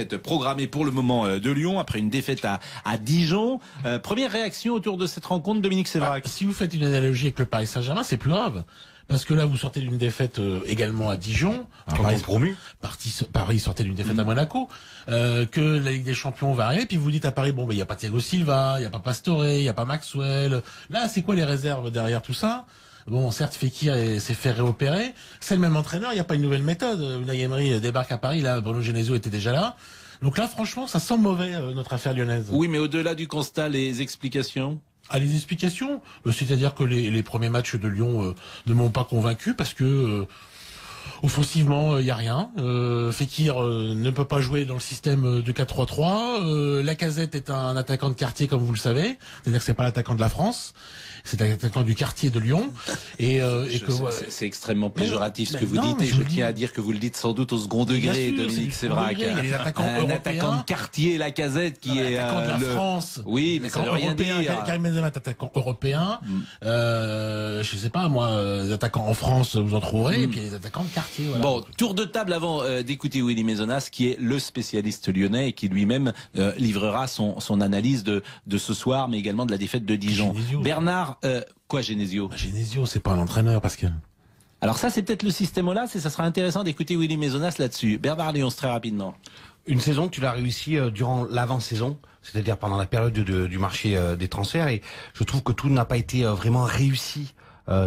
défaite programmée pour le moment de Lyon après une défaite à Dijon. Première réaction autour de cette rencontre, Dominique Sévrac. Si vous faites une analogie avec le Paris Saint-Germain, c'est plus grave. Parce que là, vous sortez d'une défaite également à Dijon. Paris sortait d'une défaite à Monaco. Que la Ligue des Champions va arriver. Puis vous dites à Paris, bon, il n'y a pas Thiago Silva, il n'y a pas Pastore, il n'y a pas Maxwell. Là, c'est quoi les réserves derrière tout ça? Bon, certes, Fekir s'est fait réopérer. C'est le même entraîneur, il n'y a pas une nouvelle méthode. Unai Emery débarque à Paris, là, Bruno Genesio était déjà là. Donc là, franchement, ça sent mauvais, notre affaire lyonnaise. Oui, mais au-delà du constat, les explications? Les explications, c'est-à-dire que les premiers matchs de Lyon ne m'ont pas convaincu parce que offensivement, il n'y a rien. Fekir ne peut pas jouer dans le système de 4-3-3. Lacazette est un attaquant de quartier, comme vous le savez. C'est-à-dire que c'est pas l'attaquant de la France. C'est un attaquant du quartier de Lyon. C'est extrêmement péjoratif ce que vous dites, et je tiens à dire que vous le dites sans doute au second degré, Dominique Sévrac. Il y a les attaquants un attaquant de quartier, Lacazette, qui est attaquant de la France. Oui, mais ça veut rien dire. Karim Benzema est attaquant européen. Je sais pas, moi, les attaquants en France, vous en trouverez, et puis les attaquants de quartier. Voilà. Bon, tour de table avant d'écouter Willy Maisonnas, qui est le spécialiste lyonnais et qui lui-même livrera son analyse de ce soir, mais également de la défaite de Dijon. Bernard, quoi Genesio? Genesio, c'est pas un entraîneur, Pascal. Alors ça, c'est peut-être le système Olas, et ça sera intéressant d'écouter Willy Maisonnas là-dessus. Bernard Léonce, très rapidement. Une saison, tu l'as réussi durant l'avant-saison, c'est-à-dire pendant la période du marché des transferts, et je trouve que tout n'a pas été vraiment réussi.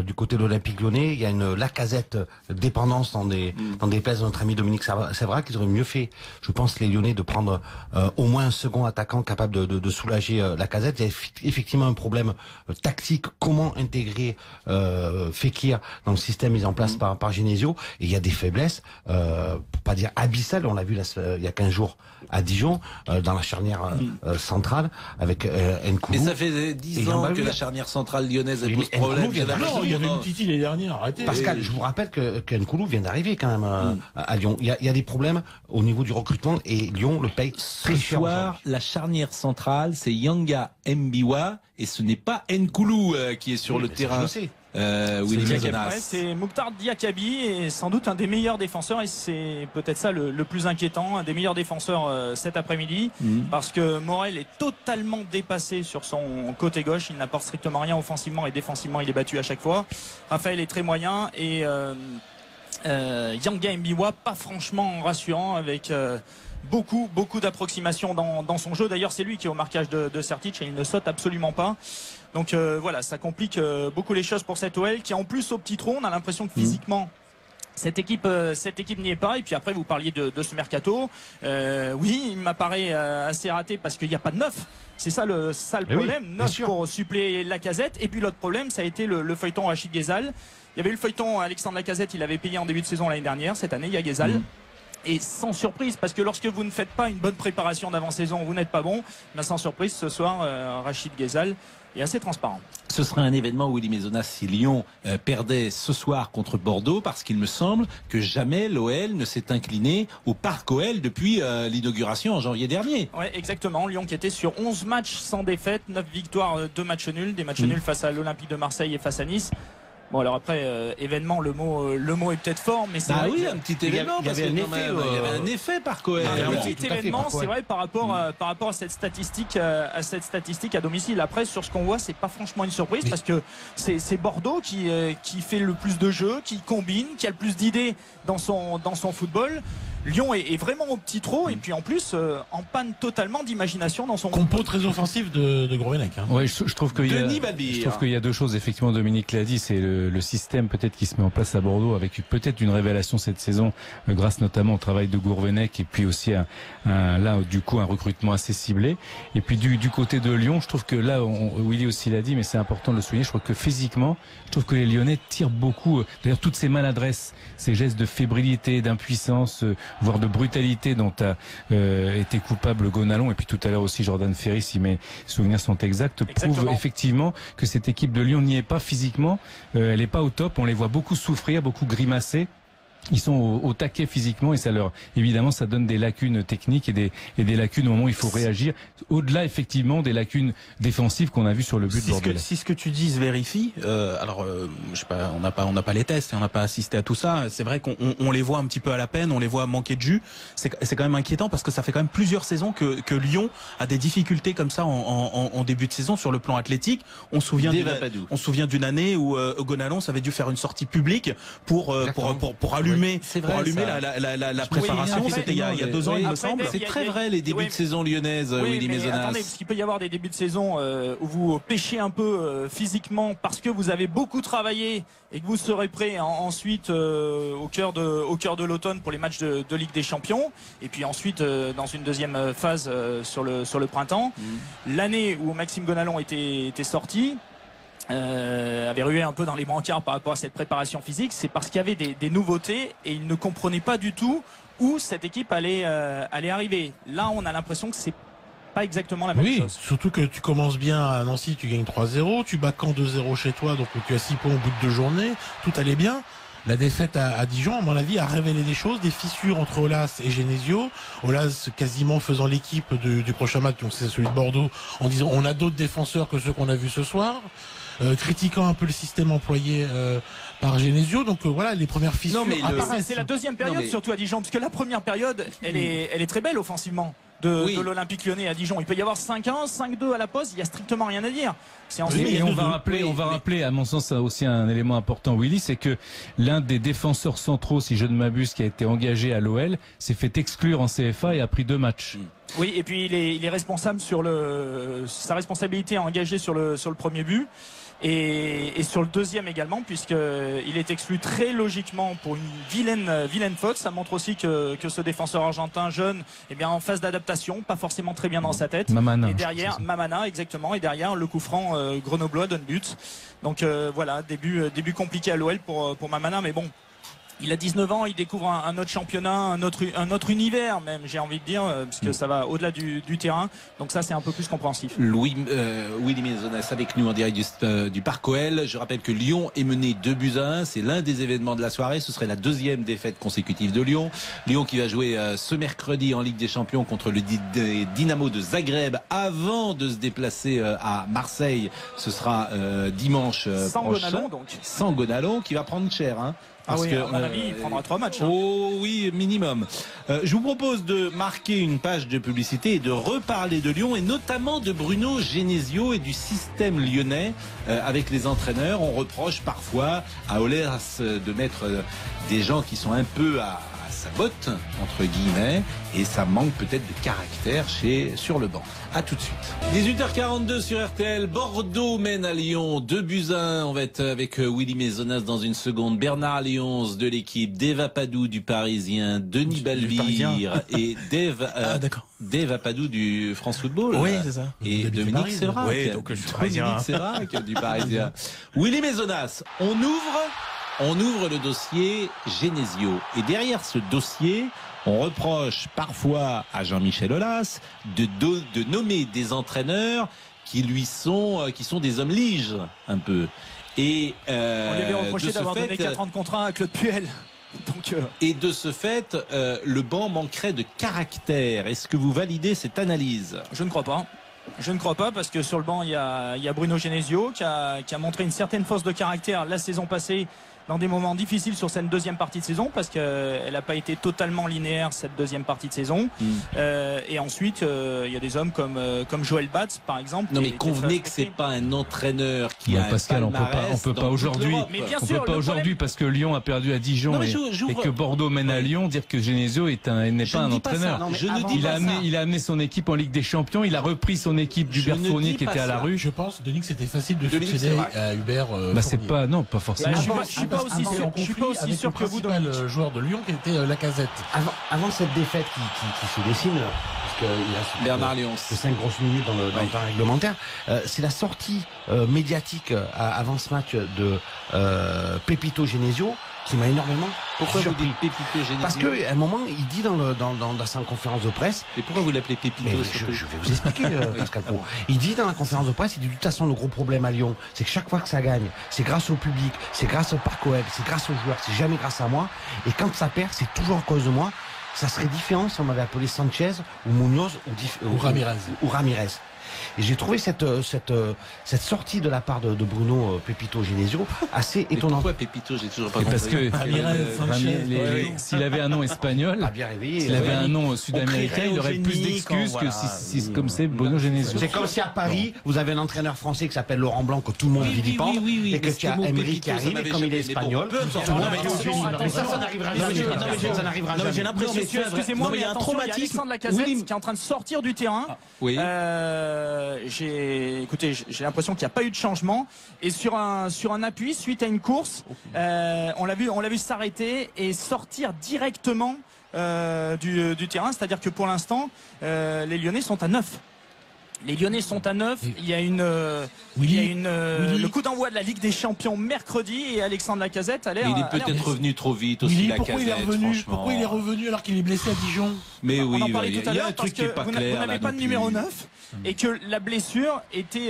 Du côté de l'Olympique Lyonnais, il y a une Lacazette dépendance dans des places de notre ami Dominique Sévrac. Ils auraient mieux fait, je pense, les Lyonnais, de prendre au moins un second attaquant capable de soulager Lacazette. Il y a effectivement un problème tactique, comment intégrer Fekir dans le système mis en place par Genesio. Et il y a des faiblesses, pour pas dire abyssales. On l'a vu il y a 15 jours à Dijon, dans la charnière centrale avec Nkoulou. Mais ça fait 10 ans que la charnière centrale lyonnaise pose problème. Il y avait une petite les dernières, arrêtez. Pascal, je vous rappelle que Nkoulou vient d'arriver quand même à Lyon. Il y a des problèmes au niveau du recrutement et Lyon le paye très cher. Ce soir, la charnière centrale, c'est Yanga Mbiwa et ce n'est pas Nkoulou qui est sur le terrain. Je sais. C'est Mouktar Diakabi, et sans doute un des meilleurs défenseurs, et c'est peut-être ça le plus inquiétant, un des meilleurs défenseurs cet après-midi, parce que Morel est totalement dépassé sur son côté gauche. Il n'apporte strictement rien offensivement, et défensivement il est battu à chaque fois. Raphaël est très moyen, et Yanga Mbiwa pas franchement rassurant, avec beaucoup d'approximations dans son jeu. D'ailleurs, c'est lui qui est au marquage de Sertic, et il ne saute absolument pas. Donc voilà, ça complique beaucoup les choses pour cette OL, qui en plus au petit trou, on a l'impression que physiquement cette équipe n'y est pas. Et puis après, vous parliez de ce mercato. Oui, il m'apparaît assez raté parce qu'il n'y a pas de neuf. C'est ça le problème, neuf pour suppléer Lacazette. Et puis l'autre problème, ça a été le feuilleton Rachid Ghezal. Il y avait eu le feuilleton Alexandre Lacazette, il avait payé en début de saison l'année dernière. Cette année, il y a Ghezal. Et sans surprise, parce que lorsque vous ne faites pas une bonne préparation d'avant-saison, vous n'êtes pas bon. Mais sans surprise, ce soir, Rachid Ghezal est assez transparent. Ce serait un événement, Willy Maisonnas, si Lyon perdait ce soir contre Bordeaux, parce qu'il me semble que jamais l'OL ne s'est incliné au Parc OL depuis l'inauguration en janvier dernier. Oui, exactement. Lyon qui était sur 11 matchs sans défaite, 9 victoires, 2 matchs nuls. Des matchs nuls face à l'Olympique de Marseille et face à Nice. Bon, alors après, événement, le mot est peut-être fort, mais c'est vrai. Oui, un petit événement, parce qu'il y avait un effet par Cohen. Un petit événement, c'est vrai, par rapport à cette statistique, à domicile. Après, sur ce qu'on voit, c'est pas franchement une surprise, parce que c'est Bordeaux qui fait le plus de jeux, qui combine, qui a le plus d'idées dans son football. Lyon est vraiment au petit trot, et puis en plus en panne totalement d'imagination dans son compo très offensif de Gourvenec. Oui, je trouve qu'il y a deux choses. Effectivement, Dominique l'a dit, c'est le système peut-être qui se met en place à Bordeaux, avec peut-être une révélation cette saison, grâce notamment au travail de Gourvenec, et puis aussi là du coup un recrutement assez ciblé. Et puis du côté de Lyon, je trouve que là, Willy aussi l'a dit, mais c'est important de le souligner, je trouve que physiquement, je trouve que les Lyonnais tirent beaucoup. D'ailleurs, toutes ces maladresses, ces gestes de fébrilité, d'impuissance, voire de brutalité dont a été coupable Gonalon, et puis tout à l'heure aussi Jordan Ferry, si mes souvenirs sont exacts, prouvent effectivement que cette équipe de Lyon n'y est pas physiquement, elle n'est pas au top, on les voit beaucoup souffrir, beaucoup grimacer. ils sont au taquet physiquement et évidemment, ça donne des lacunes techniques et des lacunes au moment où il faut réagir. Au-delà, effectivement, des lacunes défensives qu'on a vues sur le but bordelais. Si ce que tu dis se vérifie, je sais pas, on n'a pas les tests et on n'a pas assisté à tout ça. C'est vrai qu'on les voit un petit peu à la peine, on les voit manquer de jus. C'est quand même inquiétant parce que ça fait quand même plusieurs saisons que Lyon a des difficultés comme ça en début de saison sur le plan athlétique. On se souvient d'une année où Gonalons avait dû faire une sortie publique pour allumer la préparation. C'était il y a 2 ans, il me semble. C'est très vrai les débuts de saison lyonnaises, Willy Maisonnaz. Attendez, parce qu'il peut y avoir des débuts de saison où vous pêchez un peu physiquement parce que vous avez beaucoup travaillé et que vous serez prêt ensuite au cœur de l'automne pour les matchs de Ligue des Champions, et puis ensuite dans une deuxième phase sur le printemps. L'année où Maxime Gonalons était sorti, avait rué un peu dans les brancards par rapport à cette préparation physique, c'est parce qu'il y avait des nouveautés et il ne comprenait pas du tout où cette équipe allait arriver. Là, on a l'impression que c'est pas exactement la même chose. Surtout que tu commences bien à Nancy, tu gagnes 3-0, tu bats Caen 2-0 chez toi, donc tu as 6 points au bout de 2 journées, tout allait bien. La défaite à Dijon, à mon avis, a révélé des choses, des fissures entre Aulas et Genesio. Aulas quasiment faisant l'équipe du prochain match, donc c'est celui de Bordeaux, en disant on a d'autres défenseurs que ceux qu'on a vus ce soir. Critiquant un peu le système employé par Genesio, donc voilà, les premières fissures apparaissent. C'est la deuxième période surtout à Dijon, parce que la première période elle est très belle offensivement de l'Olympique Lyonnais à Dijon. Il peut y avoir 5-1, 5-2 à la pause, il y a strictement rien à dire. C'est et on va rappeler, à mon sens, aussi un élément important, Willy, c'est que l'un des défenseurs centraux, si je ne m'abuse, qui a été engagé à l'OL, s'est fait exclure en CFA et a pris 2 matchs. Oui, et puis il est responsable sur sa responsabilité engagée sur le premier but. Et sur le deuxième également, puisqu'il est exclu très logiquement pour une vilaine faute. Ça montre aussi que ce défenseur argentin jeune est bien en phase d'adaptation, pas forcément très bien dans sa tête. Mamana. Et derrière, Mamana, exactement. Et derrière, le coup franc grenoblois donne but. Donc voilà, début compliqué à l'OL pour Mamana, mais bon. Il a 19 ans, il découvre un autre championnat, un autre univers même, j'ai envie de dire, parce que ça va au-delà du terrain. Donc ça, c'est un peu plus compréhensif. Willy Maisonnaz avec nous en direct du Parc OL. Je rappelle que Lyon est mené 2-1. C'est l'un des événements de la soirée. Ce serait la 2e défaite consécutive de Lyon. Lyon qui va jouer ce mercredi en Ligue des Champions contre le Dynamo de Zagreb avant de se déplacer à Marseille. Ce sera dimanche sans prochain. Gonalons, donc. Sans Gonalons, qui va prendre cher, hein. Parce que, à mon avis, il prendra 3 matchs. Hein. Oh oui, minimum. Je vous propose de marquer une page de publicité et de reparler de Lyon et notamment de Bruno Genesio et du système lyonnais avec les entraîneurs. On reproche parfois à Aulas de mettre des gens qui sont un peu à sa botte, entre guillemets, et ça manque peut-être de caractère sur le banc. À tout de suite. 18h42 sur RTL. Bordeaux mène à Lyon 2-1. On va être avec Willy Maisonnaz dans une seconde. Bernard Lyons de l'équipe, Dave Apadou du Parisien, Denis Balbir et Dave Apadou du France Football. Oui, c'est ça. Et Dominique Sévrac. Oui, donc je suis Parisien. Dominique Sévrac du Parisien. Willy Maisonnaz, on ouvre le dossier Genesio. Et derrière ce dossier, on reproche parfois à Jean-Michel Aulas de nommer des entraîneurs qui sont des hommes liges, un peu. Et on lui avait reproché d'avoir donné 4 ans de contrat à Claude Puel. Et de ce fait, le banc manquerait de caractère. Est-ce que vous validez cette analyse ? Je ne crois pas. Je ne crois pas, parce que sur le banc, il y a Bruno Genesio qui a montré une certaine force de caractère la saison passée, dans des moments difficiles sur cette deuxième partie de saison, parce qu'elle n'a pas été totalement linéaire cette deuxième partie de saison. Et ensuite, il y a des hommes comme Joël Batz, par exemple. Non, mais convenez que c'est pas un entraîneur qui a Pascal, un on peut pas aujourd'hui. On peut pas aujourd'hui parce que Lyon a perdu à Dijon et que Bordeaux mène à Lyon, dire que Genesio n'est pas un entraîneur. Il a amené son équipe en Ligue des Champions, il a repris son équipe d'Hubert Fournier qui était à la rue. Je pense, Denis, que c'était facile de succéder à Hubert Fournier. C'est pas, non, pas forcément. Je suis pas aussi sûr que vous, Dominique. Le joueur de Lyon qui était Lacazette. Avant cette défaite qui se dessine, parce qu'il y a Bernard Lyons, 5 grosses minutes dans le temps réglementaire, c'est la sortie médiatique avant ce match de Pepito Genesio qui m'a énormément. Pourquoi vous dites Pépito Genesio? Parce qu'à un moment, il dit dans sa conférence de presse. Et pourquoi vous l'appelez Pépito? Je vais vous expliquer, Pascal Pro. Il dit dans la conférence de presse, il dit de toute façon, le gros problème à Lyon, c'est que chaque fois que ça gagne, c'est grâce au public, c'est grâce au Parc OL, c'est grâce aux joueurs, c'est jamais grâce à moi. Et quand ça perd, c'est toujours à cause de moi. Ça serait différent si on m'avait appelé Sanchez ou Munoz ou Ramirez. Et j'ai trouvé cette sortie de la part de Bruno Pépito Genesio assez étonnante. Pourquoi Pépito? J'ai toujours pas compris. Parce que s'il avait un nom espagnol, s'il avait un nom sud-américain, il aurait plus d'excuses que si comme c'est Bruno Genesio. C'est comme si à Paris, vous avez un entraîneur français qui s'appelle Laurent Blanc, que tout le monde vilipende, et que tu as Emery qui arrive, et comme il est espagnol, ça n'arrivera jamais. J'ai l'impression, excusez-moi, mais il y a un traumatisme. Alexandre Lacazette qui est en train de sortir du terrain. Oui. J'ai l'impression qu'il n'y a pas eu de changement, et sur un appui suite à une course, on l'a vu s'arrêter et sortir directement du terrain, c'est-à-dire que pour l'instant les Lyonnais sont à 9. Les Lyonnais sont à 9. Il y a le coup d'envoi de la Ligue des Champions mercredi, et Alexandre Lacazette a l'air. Il est peut-être revenu trop vite aussi. Pourquoi il est revenu alors qu'il est blessé à Dijon? Mais on oui, en parlait tout à il y a l'heure un truc parce qui est que pas vous clair. n'avez pas de numéro 9, et que la blessure était,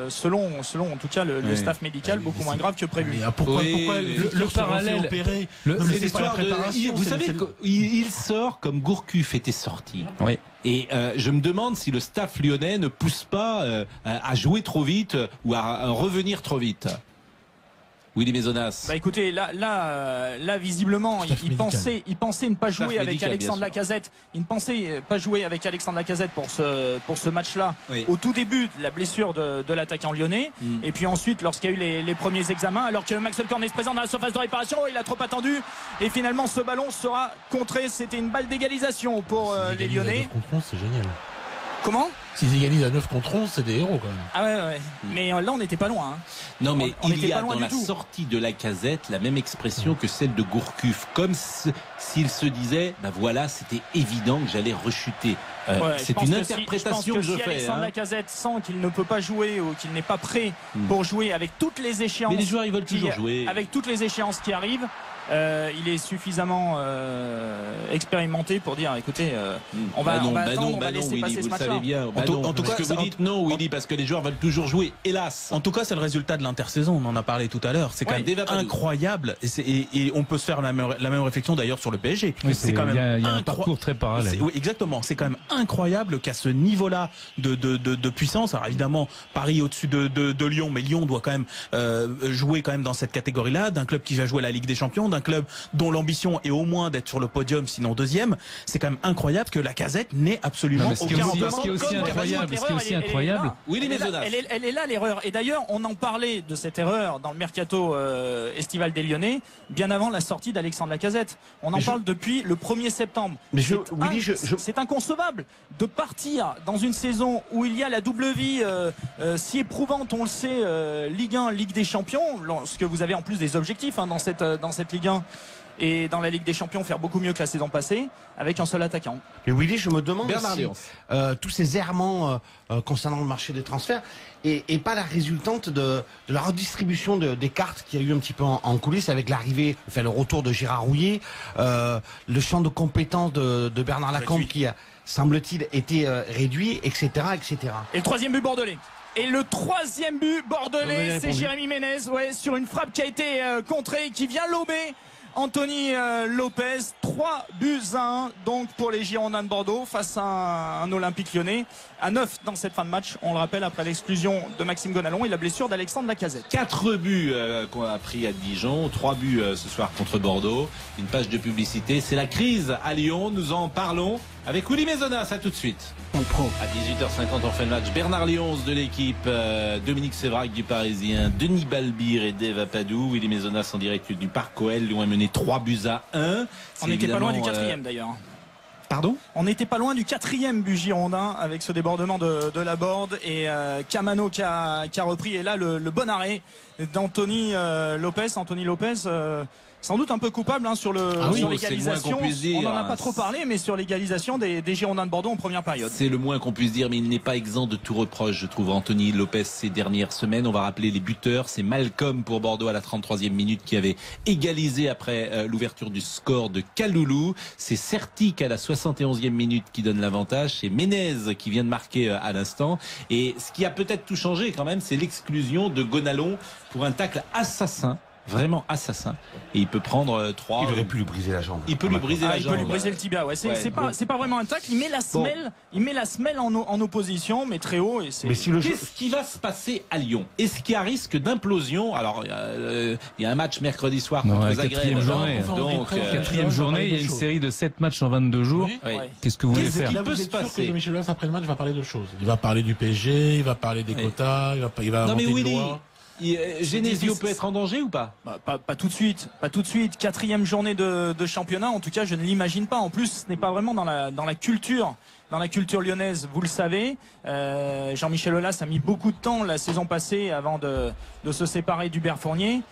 selon en tout cas le staff médical, beaucoup moins grave que prévu. Pourquoi le parallèle C'est l'histoire de. Vous savez, il sort comme Gourcuff était sorti. Oui. Et je me demande si le staff lyonnais ne pousse pas à jouer trop vite ou à revenir trop vite. Willy Maisonnas. Bah écoutez, là visiblement, il pensait ne pas jouer avec Alexandre Lacazette. Il ne pensait pas jouer avec Alexandre Lacazette pour ce match-là. Oui. Au tout début de la blessure de l'attaquant lyonnais. Et puis ensuite, lorsqu'il y a eu les premiers examens, alors que Maxwell Cornet est présent dans la surface de réparation, il a trop attendu. Et finalement, ce ballon sera contré. C'était une balle d'égalisation pour les Lyonnais. C'est génial. Comment? S'ils égalisent à 9 contre 11, c'est des héros quand même. Ah ouais. Mais là, on n'était pas loin. Non, mais il y a dans la sortie de Lacazette la même expression que celle de Gourcuff. Comme s'il se disait, ben voilà, c'était évident que j'allais rechuter. C'est une interprétation que je fais. Si Alexandre Lacazette sent qu'il ne peut pas jouer ou qu'il n'est pas prêt pour jouer avec toutes les échéances. Mais les joueurs, ils veulent toujours jouer. Avec toutes les échéances qui arrivent. Il est suffisamment expérimenté pour dire écoutez, on va attendre, on va laisser passer ce match-là. En tout cas, vous dites non, Willy, parce que les joueurs veulent toujours jouer, hélas. En tout cas, c'est le résultat de l'intersaison, on en a parlé tout à l'heure. C'est quand même incroyable, et on peut se faire la même réflexion d'ailleurs sur le PSG. Oui, c'est quand même il y a un parcours très parallèle. Oui, exactement, c'est quand même incroyable qu'à ce niveau-là de puissance, alors évidemment Paris au-dessus de Lyon, mais Lyon doit quand même jouer quand même dans cette catégorie-là, d'un club qui va jouer la Ligue des Champions, d'un club dont l'ambition est au moins d'être sur le podium, sinon deuxième. C'est quand même incroyable que Lacazette n'ait absolument aucun remplacement. Ce qui est aussi incroyable, elle est là l'erreur. Et d'ailleurs, on en parlait de cette erreur dans le mercato estival des Lyonnais bien avant la sortie d'Alexandre Lacazette. On en parle depuis le 1er septembre. Mais c'est inconcevable de partir dans une saison où il y a la double vie si éprouvante, on le sait, Ligue 1, Ligue des Champions, lorsque vous avez en plus des objectifs dans cette Ligue 1 et dans la Ligue des Champions, faire beaucoup mieux que la saison passée avec un seul attaquant. Mais Willy, je me demande si tous ces errements concernant le marché des transferts et pas la résultante de la redistribution des cartes qu'il y a eu un petit peu en coulisses avec l'arrivée, le retour de Gérard Rouillet, le champ de compétences de Bernard Lacombe qui a, semble-t-il, été réduit, etc., etc. Et le troisième but bordelais. Et le troisième but bordelais, c'est Jérémy Ménez, sur une frappe qui a été contrée, qui vient lober Anthony Lopez. 3 buts à 1 donc pour les Girondins de Bordeaux face à un Olympique Lyonnais à 9 dans cette fin de match. On le rappelle, après l'exclusion de Maxime Gonalon et la blessure d'Alexandre Lacazette. 4 buts qu'on a pris à Dijon, 3 buts ce soir contre Bordeaux. Une page de publicité, c'est la crise à Lyon. Nous en parlons avec Willy Maisonnas. À tout de suite. À 18h50, on fait le match. Bernard Lyons de l'équipe, Dominique Sévrac du Parisien, Denis Balbir et Dave Apadou. Willy Maisonnas en direct du Parc OL. Lyon est mené 3 buts à 1. On n'était pas loin du 4e d'ailleurs. Pardon ? On n'était pas loin du 4e but girondin avec ce débordement de la Borde et Camano qui a repris. Et là, le bon arrêt d'Anthony Lopez. Anthony Lopez sans doute un peu coupable sur l'égalisation. On n'en a pas trop parlé, mais sur l'égalisation des Girondins de Bordeaux en première période. C'est le moins qu'on puisse dire, mais il n'est pas exempt de tout reproche, je trouve, Anthony Lopez ces dernières semaines. On va rappeler les buteurs. C'est Malcolm pour Bordeaux à la 33e minute qui avait égalisé après l'ouverture du score de Kaloulou. C'est Certic à la 71e minute qui donne l'avantage. C'est Menez qui vient de marquer à l'instant. Et ce qui a peut-être tout changé quand même, c'est l'exclusion de Gonalon pour un tacle assassin. Vraiment assassin, et il peut prendre 3. Il aurait pu lui briser la jambe. Il peut lui briser la jambe. Il peut lui briser le tibia. Ouais. C'est pas vraiment un tacle. Il met la semelle. Il met la semelle en opposition, mais très haut. Et qu'est-ce qui va se passer à Lyon? Est-ce qu'il y a risque d'implosion? Alors il y a un match mercredi soir contre Zagreb. Quatrième journée. Donc quatrième journée. Il y a une série de 7 matchs en 22 jours. Oui. Qu'est-ce que vous voulez faire? Il peut se passer. Que Michel Aulas après le match va parler de choses. Il va parler du PSG. Il va parler des quotas. Il va inventer une loi. Genesio peut être en danger ou pas? Pas tout de suite. Pas tout de suite. 4e journée de championnat. En tout cas, je ne l'imagine pas. En plus, ce n'est pas vraiment dans la culture lyonnaise. Vous le savez. Jean-Michel Aulas a mis beaucoup de temps la saison passée avant de se séparer d'Hubert Fournier.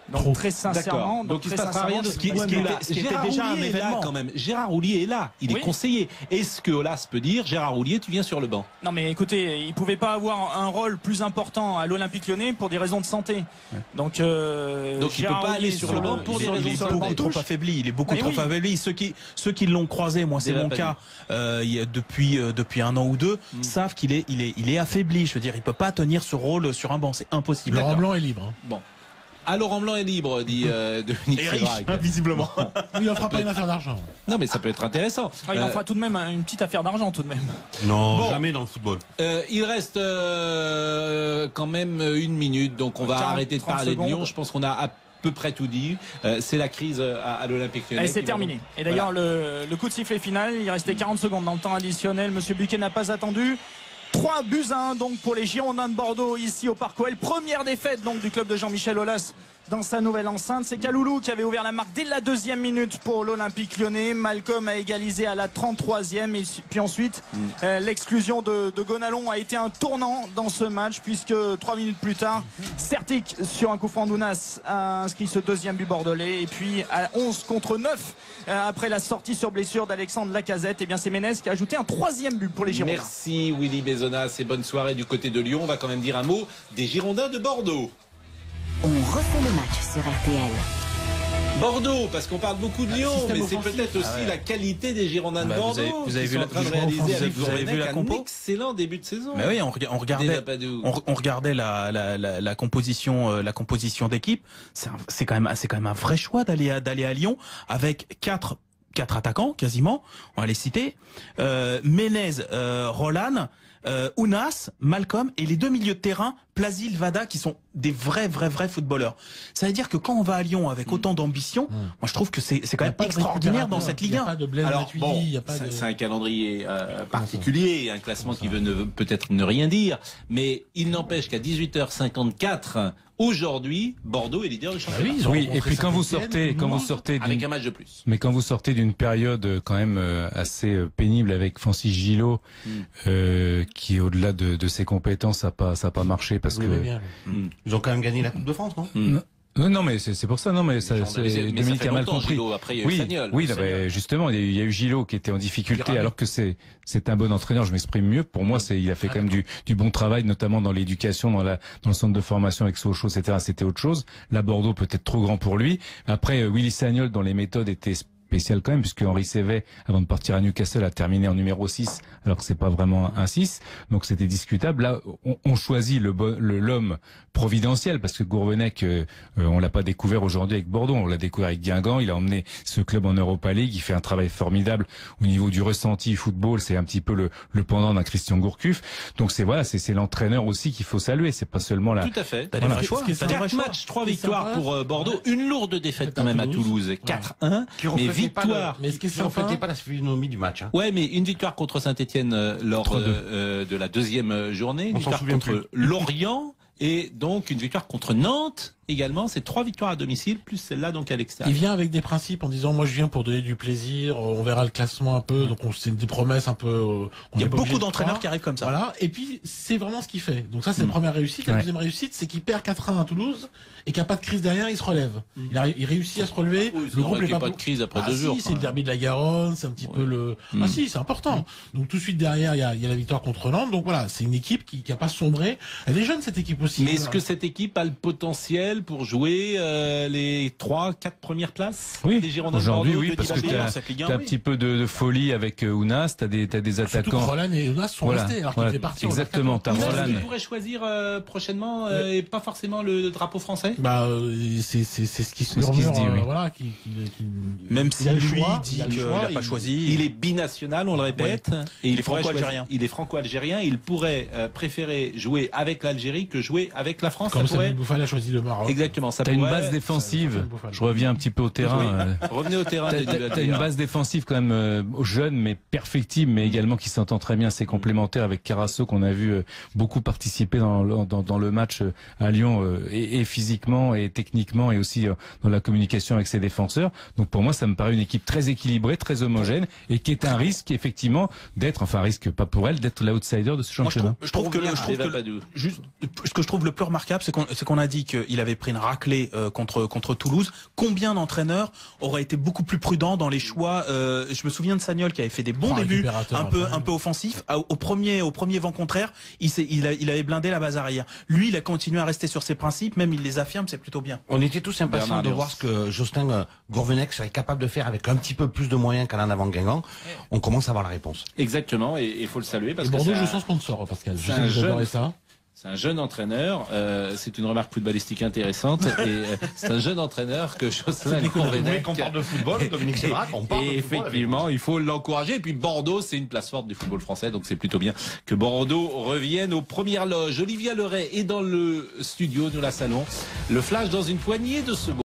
Donc très sincèrement, donc il se passera rien de ce qui était déjà un événement quand même. Gérard Houllier est là, il est conseiller. Est-ce que Aulas peut dire Gérard Houllier, tu viens sur le banc? Non mais écoutez, il pouvait pas avoir un rôle plus important à l'Olympique Lyonnais pour des raisons de santé. Donc il peut pas aller sur le banc pour des raisons de santé. Il est beaucoup trop affaibli. Il est beaucoup trop affaibli. Ceux qui l'ont croisé, moi c'est mon cas, depuis un an ou deux, savent qu'il est affaibli. Je veux dire, il peut pas tenir ce rôle sur un banc, c'est impossible. Laurent Blanc est libre. Bon. Ah, Laurent Blanc est libre, dit Dominique Sévrac. Visiblement. Il en fera pas une affaire d'argent. Non, mais ça peut être intéressant. Il en fera tout de même une petite affaire d'argent, tout de même. Non, jamais dans le football. Il reste quand même 1 minute, donc on va arrêter de parler de Lyon. Je pense qu'on a à peu près tout dit. C'est la crise à l'Olympique Lyonnais. C'est terminé. Et d'ailleurs, le coup de sifflet final, il restait 40 secondes dans le temps additionnel. Monsieur Buquet n'a pas attendu. 3-1 donc pour les Girondins de Bordeaux ici au Parc OL. Première défaite donc du club de Jean-Michel Aulas dans sa nouvelle enceinte. C'est Kaloulou qui avait ouvert la marque dès la 2e minute pour l'Olympique Lyonnais. Malcolm a égalisé à la 33e et puis ensuite l'exclusion de Gonalon a été un tournant dans ce match puisque 3 minutes plus tard, Certic sur un coup franc d'Ounas a inscrit ce 2e but bordelais et puis à 11 contre 9 après la sortie sur blessure d'Alexandre Lacazette, et bien c'est Menez qui a ajouté un 3e but pour les Girondins. Merci Willy Bezonas et bonne soirée du côté de Lyon. On va quand même dire un mot des Girondins de Bordeaux. On refait le match sur RTL. Bordeaux, parce qu'on parle beaucoup de Lyon, mais c'est peut-être aussi la qualité des Girondins de Bordeaux. Vous avez vu la compo? Un excellent début de saison. Mais oui, on regardait la composition d'équipe. C'est quand même un vrai choix d'aller à Lyon avec quatre attaquants quasiment. On va les citer. Menez, Roland, Ounas, Malcolm et les 2 milieux de terrain, Plasil, Vada, qui sont des vrais footballeurs. Ça veut dire que quand on va à Lyon avec autant d'ambition, moi je trouve que c'est quand même extraordinaire dans cette Ligue 1. Alors bon, c'est un calendrier particulier, un classement qui veut peut-être ne rien dire, mais il n'empêche qu'à 18h54 aujourd'hui, Bordeaux est leader du championnat. Oui, et puis quand vous sortez avec un match de plus. Mais quand vous sortez d'une période quand même assez pénible avec Francis Gillot, qui au-delà de ses compétences, ça a pas marché parce que ils ont quand même gagné la Coupe de France, non? Non, mais c'est pour ça. Non, mais Dominique a mal compris. Gillot, après, il y a eu Sagnol. Oui, justement, il y a eu Gillot qui était en difficulté, alors que c'est un bon entraîneur. Je m'exprime mieux. Pour moi, il a fait quand même du bon travail, notamment dans l'éducation, dans le centre de formation avec Sochaux, etc. C'était autre chose. Là, Bordeaux peut-être trop grand pour lui. Après, Willy Sagnol, dans les méthodes, était spécial quand même, puisque Henri Sévet, avant de partir à Newcastle, a terminé en numéro 6, alors que c'est pas vraiment un 6. Donc c'était discutable. Là, on choisit l'homme providentiel, parce que Gourvenec, on l'a pas découvert aujourd'hui avec Bordeaux, on l'a découvert avec Guingamp. Il a emmené ce club en Europa League. Il fait un travail formidable au niveau du ressenti football. C'est un petit peu le pendant d'un Christian Gourcuff. Donc c'est l'entraîneur aussi qu'il faut saluer. C'est pas seulement la. Tout à fait. 4 matchs, 3 victoires pour Bordeaux. Une lourde défaite quand même à Toulouse. 4-1. Mais victoire. Mais est-ce que reflétait pas la physionomie du match? Ouais, mais une victoire contre Saint-Etienne lors de la 2e journée. Une victoire contre Lorient. Et donc une victoire contre Nantes également, c'est 3 victoires à domicile, plus celle-là donc à l'extérieur. Il vient avec des principes en disant moi je viens pour donner du plaisir, on verra le classement un peu, donc c'est des promesses un peu. Il y a beaucoup d'entraîneurs qui arrivent comme ça. Voilà, et puis c'est vraiment ce qu'il fait. Donc ça c'est la première réussite. La deuxième réussite, c'est qu'il perd 4-1 à Toulouse et qu'il n'y a pas de crise derrière, il se relève. Il réussit à se relever. Le groupe n'est pas de crise après 2 jours. C'est le derby de la Garonne, c'est un petit peu le. Ah si, c'est important. Donc tout de suite derrière, il y a la victoire contre Nantes. Donc voilà, c'est une équipe qui n'a pas sombré. Elle est jeune cette équipe aussi. Mais est-ce que cette équipe a le potentiel pour jouer les 3-4 premières places? Oui, aujourd'hui oui, parce que tu as un petit peu de folie avec Ounas, tu as des attaquants. Roland et Ounas sont restés alors qu'il était parti. Exactement, tu as Roland. Tu pourrais choisir prochainement et pas forcément le drapeau français? Bah c'est ce qui se murmure, voilà, même si lui dit qu'il n'a pas choisi. Il est binational, on le répète, et il est franco-algérien. Il est franco-algérien, il pourrait préférer jouer avec l'Algérie que jouer avec la France. Comme Samuel Bouffal a choisi le Maroc. Exactement. T'as une base défensive. Je reviens un petit peu au terrain. Revenez au terrain. T'as une base défensive quand même jeune mais perfectible, mais également qui s'entend très bien. C'est complémentaire avec Carasso qu'on a vu beaucoup participer dans le match à Lyon et physiquement et techniquement et aussi dans la communication avec ses défenseurs. Donc pour moi, ça me paraît une équipe très équilibrée, très homogène et qui est un risque effectivement d'être, enfin un risque pas pour elle, d'être l'outsider de ce championnat. Je trouve que ce que je trouve le plus remarquable, c'est qu'on a dit qu'il avait pris une raclée contre Toulouse. Combien d'entraîneurs auraient été beaucoup plus prudents dans les choix? Je me souviens de Sagnol qui avait fait des bons débuts, un peu offensifs. Au premier vent contraire, il avait blindé la base arrière. Lui, il a continué à rester sur ses principes, même il les affirme, c'est plutôt bien. On était tous impatients de voir ce que Jocelyn Gourvenec serait capable de faire avec un petit peu plus de moyens qu'en avant Guingamp. On commence à avoir la réponse. Exactement, et il faut le saluer parce que Bordeaux joue sans sponsor, Pascal. Je sais que vous adorez ça. C'est un jeune entraîneur, c'est une remarque footballistique intéressante, et c'est un jeune entraîneur que Jocelyn Gourvenec. On parle de football, Dominique Sévrac, on parle de football. Effectivement, il faut l'encourager. Et puis Bordeaux, c'est une place forte du football français, donc c'est plutôt bien que Bordeaux revienne aux premières loges. Olivia Leray est dans le studio, nous la saluons. Le flash dans une poignée de secondes.